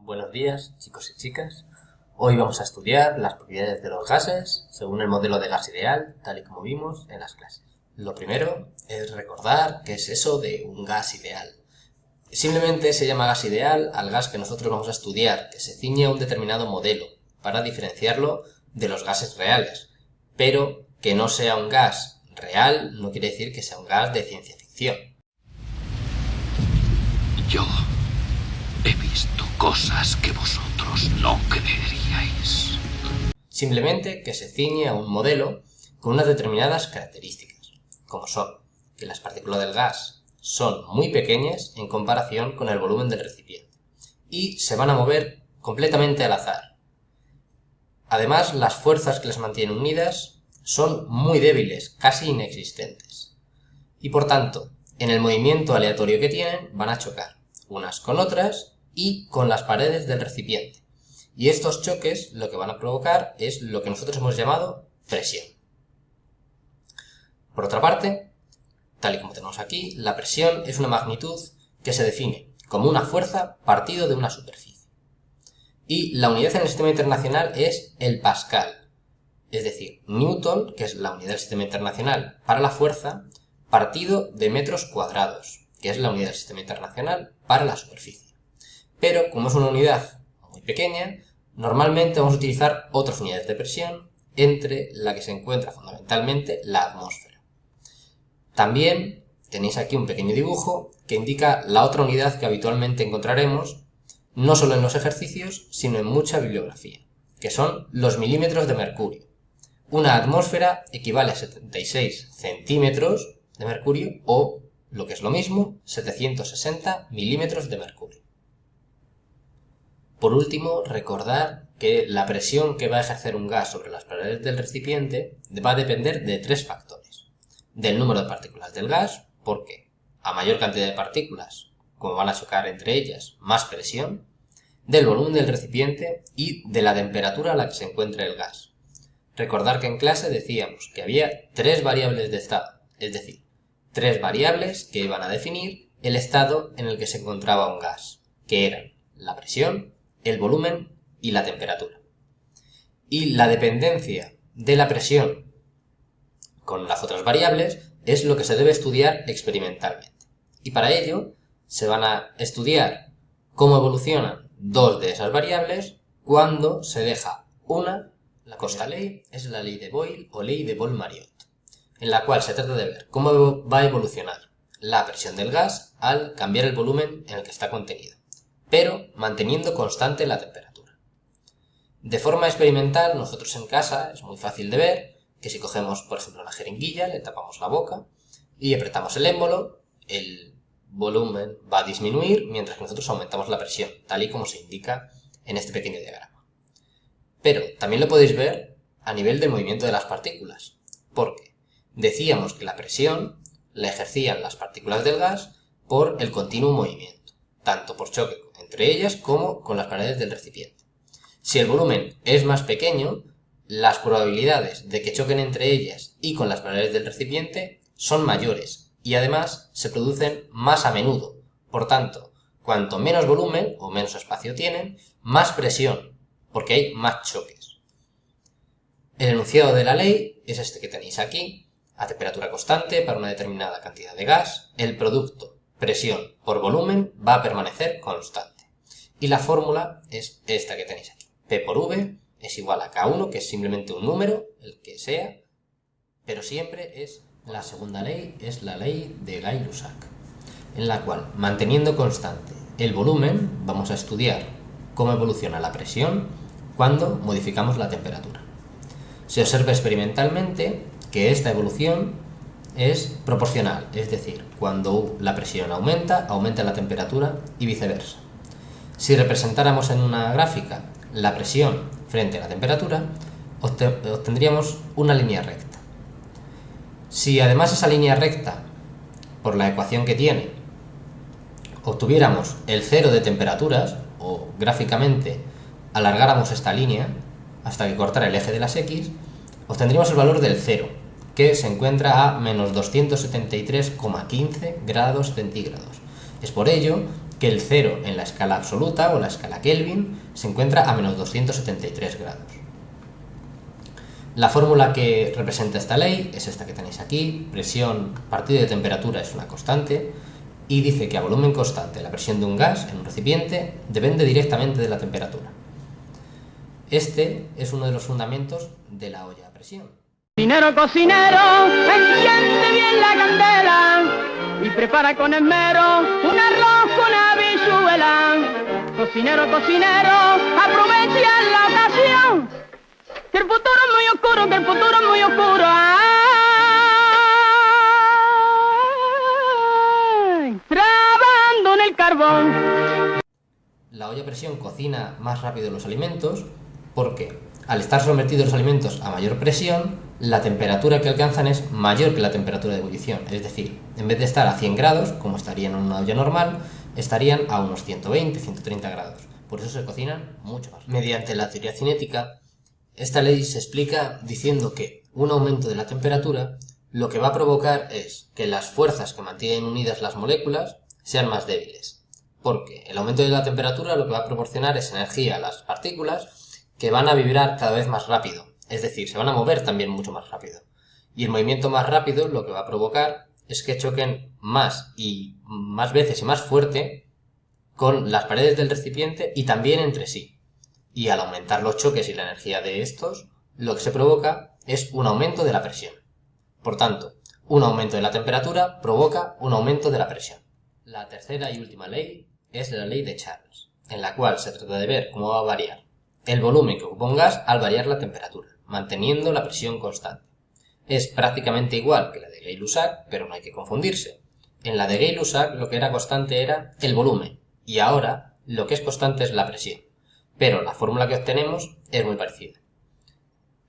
Buenos días, chicos y chicas. Hoy vamos a estudiar las propiedades de los gases según el modelo de gas ideal, tal y como vimos en las clases. Lo primero es recordar qué es eso de un gas ideal. Simplemente se llama gas ideal al gas que nosotros vamos a estudiar, que se ciñe a un determinado modelo, para diferenciarlo de los gases reales. Pero que no sea un gas real no quiere decir que sea un gas de ciencia ficción. Yo he visto cosas que vosotros no creeríais. Simplemente que se ciñe a un modelo con unas determinadas características, como son que las partículas del gas son muy pequeñas en comparación con el volumen del recipiente y se van a mover completamente al azar. Además, las fuerzas que las mantienen unidas son muy débiles, casi inexistentes, y por tanto, en el movimiento aleatorio que tienen van a chocar unas con otras y con las paredes del recipiente. Y estos choques lo que van a provocar es lo que nosotros hemos llamado presión. Por otra parte, tal y como tenemos aquí, la presión es una magnitud que se define como una fuerza partido de una superficie. Y la unidad en el sistema internacional es el pascal, es decir, Newton, que es la unidad del sistema internacional para la fuerza, partido de metros cuadrados, que es la unidad del sistema internacional para la superficie. Pero como es una unidad muy pequeña, normalmente vamos a utilizar otras unidades de presión, entre la que se encuentra fundamentalmente la atmósfera. También tenéis aquí un pequeño dibujo que indica la otra unidad que habitualmente encontraremos, no solo en los ejercicios, sino en mucha bibliografía, que son los milímetros de mercurio. Una atmósfera equivale a 76 centímetros de mercurio o, lo que es lo mismo, 760 milímetros de mercurio. Por último, recordar que la presión que va a ejercer un gas sobre las paredes del recipiente va a depender de tres factores. Del número de partículas del gas, porque a mayor cantidad de partículas, como van a chocar entre ellas, más presión, del volumen del recipiente y de la temperatura a la que se encuentra el gas. Recordar que en clase decíamos que había tres variables de estado, es decir, tres variables que iban a definir el estado en el que se encontraba un gas, que eran la presión, el volumen y la temperatura. Y la dependencia de la presión con las otras variables es lo que se debe estudiar experimentalmente. Y para ello se van a estudiar cómo evolucionan dos de esas variables cuando se deja una. La primera ley es la ley de Boyle o ley de Boyle-Mariotte, en la cual se trata de ver cómo va a evolucionar la presión del gas al cambiar el volumen en el que está contenido, pero manteniendo constante la temperatura. De forma experimental, nosotros en casa es muy fácil de ver que si cogemos, por ejemplo, una jeringuilla, le tapamos la boca y apretamos el émbolo, el volumen va a disminuir mientras que nosotros aumentamos la presión, tal y como se indica en este pequeño diagrama. Pero también lo podéis ver a nivel del movimiento de las partículas, porque decíamos que la presión la ejercían las partículas del gas por el continuo movimiento, tanto por choque entre ellas como con las paredes del recipiente. Si el volumen es más pequeño, las probabilidades de que choquen entre ellas y con las paredes del recipiente son mayores y además se producen más a menudo. Por tanto, cuanto menos volumen o menos espacio tienen, más presión, porque hay más choques. El enunciado de la ley es este que tenéis aquí. A temperatura constante para una determinada cantidad de gas, el producto presión por volumen va a permanecer constante. Y la fórmula es esta que tenéis aquí. P por V es igual a K1, que es simplemente un número, el que sea, pero siempre es la segunda ley, es la ley de Gay-Lussac, en la cual, manteniendo constante el volumen, vamos a estudiar cómo evoluciona la presión cuando modificamos la temperatura. Se observa experimentalmente que esta evolución es proporcional, es decir, cuando la presión aumenta, aumenta la temperatura y viceversa. Si representáramos en una gráfica la presión frente a la temperatura, obtendríamos una línea recta. Si además esa línea recta, por la ecuación que tiene, obtuviéramos el cero de temperaturas, o gráficamente alargáramos esta línea hasta que cortara el eje de las X, obtendríamos el valor del cero, que se encuentra a menos 273,15 grados centígrados. Es por ello que el 0 en la escala absoluta o la escala Kelvin se encuentra a menos 273 grados. La fórmula que representa esta ley es esta que tenéis aquí: presión partido de temperatura es una constante, y dice que a volumen constante la presión de un gas en un recipiente depende directamente de la temperatura. Este es uno de los fundamentos de la olla a presión. Cocinero, cocinero, enciende bien la candela y prepara con esmero un arroz con habichuela. Cocinero, cocinero, aprovecha la ocasión, que el futuro es muy oscuro, que el futuro es muy oscuro. ¡Ay! Trabando en el carbón. La olla a presión cocina más rápido los alimentos porque, al estar sometidos los alimentos a mayor presión, la temperatura que alcanzan es mayor que la temperatura de ebullición. Es decir, en vez de estar a 100 grados, como estarían en una olla normal, estarían a unos 120-130 grados. Por eso se cocinan mucho más. Mediante la teoría cinética, esta ley se explica diciendo que un aumento de la temperatura lo que va a provocar es que las fuerzas que mantienen unidas las moléculas sean más débiles. Porque el aumento de la temperatura lo que va a proporcionar es energía a las partículas, que van a vibrar cada vez más rápido, es decir, se van a mover también mucho más rápido. Y el movimiento más rápido lo que va a provocar es que choquen más y más veces y más fuerte con las paredes del recipiente y también entre sí. Y al aumentar los choques y la energía de estos, lo que se provoca es un aumento de la presión. Por tanto, un aumento de la temperatura provoca un aumento de la presión. La tercera y última ley es la ley de Charles, en la cual se trata de ver cómo va a variar el volumen que ocupa un gas al variar la temperatura, manteniendo la presión constante. Es prácticamente igual que la de Gay-Lussac, pero no hay que confundirse. En la de Gay-Lussac lo que era constante era el volumen, y ahora lo que es constante es la presión. Pero la fórmula que obtenemos es muy parecida.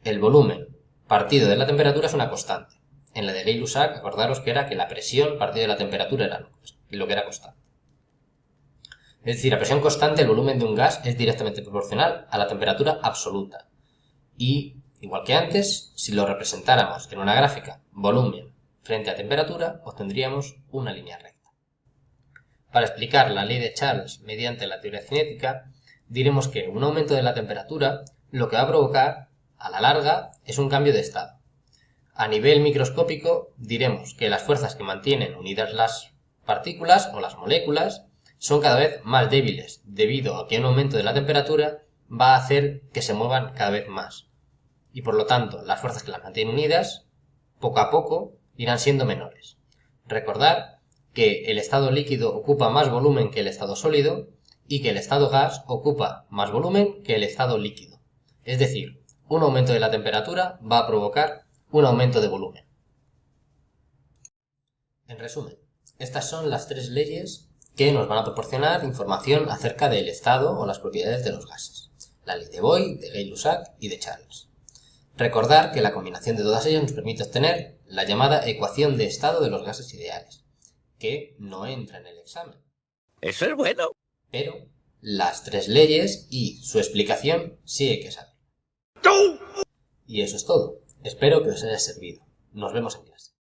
El volumen partido de la temperatura es una constante. En la de Gay-Lussac, acordaros que era que la presión partido de la temperatura era lo que era constante. Es decir, a presión constante el volumen de un gas es directamente proporcional a la temperatura absoluta. Y, igual que antes, si lo representáramos en una gráfica volumen frente a temperatura, obtendríamos una línea recta. Para explicar la ley de Charles mediante la teoría cinética, diremos que un aumento de la temperatura lo que va a provocar, a la larga, es un cambio de estado. A nivel microscópico, diremos que las fuerzas que mantienen unidas las partículas o las moléculas son cada vez más débiles, debido a que un aumento de la temperatura va a hacer que se muevan cada vez más. Y por lo tanto, las fuerzas que las mantienen unidas, poco a poco, irán siendo menores. Recordar que el estado líquido ocupa más volumen que el estado sólido y que el estado gas ocupa más volumen que el estado líquido. Es decir, un aumento de la temperatura va a provocar un aumento de volumen. En resumen, estas son las tres leyes que nos van a proporcionar información acerca del estado o las propiedades de los gases. La ley de Boyle, de Gay-Lussac y de Charles. Recordar que la combinación de todas ellas nos permite obtener la llamada ecuación de estado de los gases ideales, que no entra en el examen. Eso es bueno. Pero las tres leyes y su explicación sí hay que saber. Y eso es todo. Espero que os haya servido. Nos vemos en clase.